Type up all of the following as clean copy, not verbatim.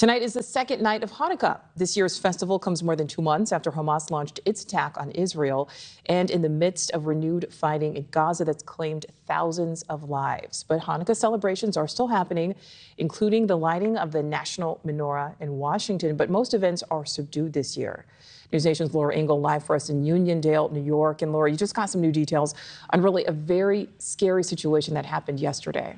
Tonight is the second night of Hanukkah. This year's festival comes more than 2 months after Hamas launched its attack on Israel and in the midst of renewed fighting in Gaza that's claimed thousands of lives. But Hanukkah celebrations are still happening, including the lighting of the national menorah in Washington. But most events are subdued this year. NewsNation's Laura Engel live for us in Uniondale, New York. And Laura, you just got some new details on really a very scary situation that happened yesterday.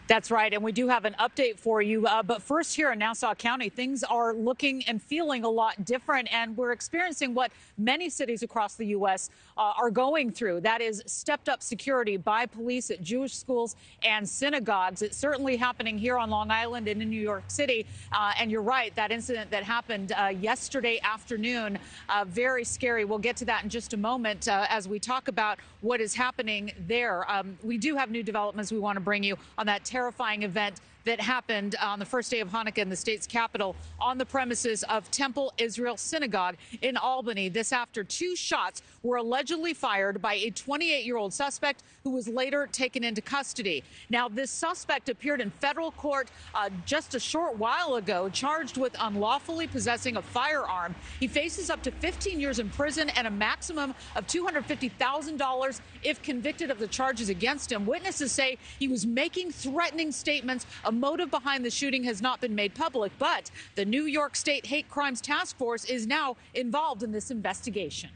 That's right, and we do have an update for you. But first, here in Nassau County, things are looking and feeling a lot different, and we're experiencing what many cities across the U.S. Are going through. That is stepped-up security by police at Jewish schools and synagogues. It's certainly happening here on Long Island and in New York City. And you're right, that incident that happened yesterday afternoon, very scary. We'll get to that in just a moment as we talk about what is happening there. We do have new developments we want to bring you on that terrifying event that happened on the first day of Hanukkah in the state's capital on the premises of Temple Israel Synagogue in Albany. This after 2 shots were allegedly fired by a 28-year-old suspect who was later taken into custody. Now, this suspect appeared in federal court just a short while ago, charged with unlawfully possessing a firearm. He faces up to 15 years in prison and a maximum of $250,000 if convicted of the charges against him. Witnesses say he was making threatening statements. A motive behind the shooting has not been made public, but the New York State Hate Crimes Task Force is now involved in this investigation.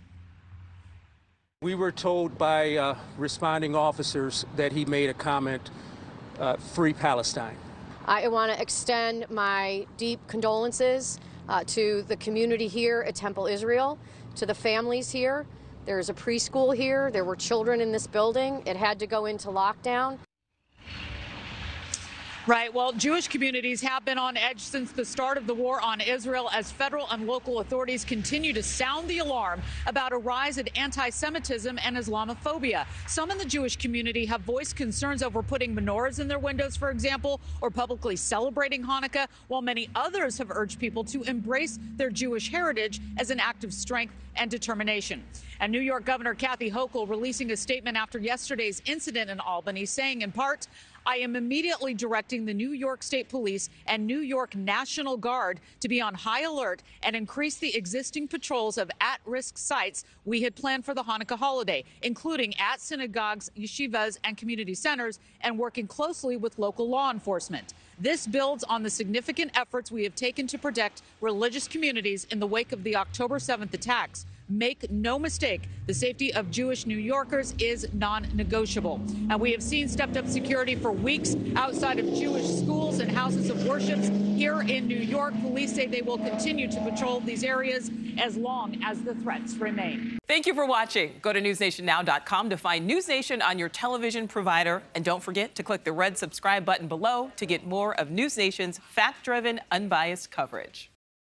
We were told by responding officers that he made a comment, free Palestine. I want to extend my deep condolences to the community here at Temple Israel, to the families here. There's a preschool here. There were children in this building. It had to go into lockdown. Right. Well, Jewish communities have been on edge since the start of the war on Israel as federal and local authorities continue to sound the alarm about a rise in anti-Semitism and Islamophobia. Some in the Jewish community have voiced concerns over putting menorahs in their windows, for example, or publicly celebrating Hanukkah, while many others have urged people to embrace their Jewish heritage as an act of strength and determination. And New York Governor Kathy Hochul releasing a statement after yesterday's incident in Albany, saying in part, "I am immediately directing the New York State Police and New York National Guard to be on high alert and increase the existing patrols of at-risk sites we had planned for the Hanukkah holiday, including at synagogues, yeshivas, and community centers, and working closely with local law enforcement. This builds on the significant efforts we have taken to protect religious communities in the wake of the October 7th attacks. Make no mistake, the safety of Jewish New Yorkers is non-negotiable. And we have seen stepped-up security for weeks outside of Jewish schools and houses of worship here in New York. Police say they will continue to patrol these areas as long as the threats remain." Thank you for watching. Go to newsnationnow.com to find News Nation on your television provider. And don't forget to click the red subscribe button below to get more of News Nation's fact-driven, unbiased coverage.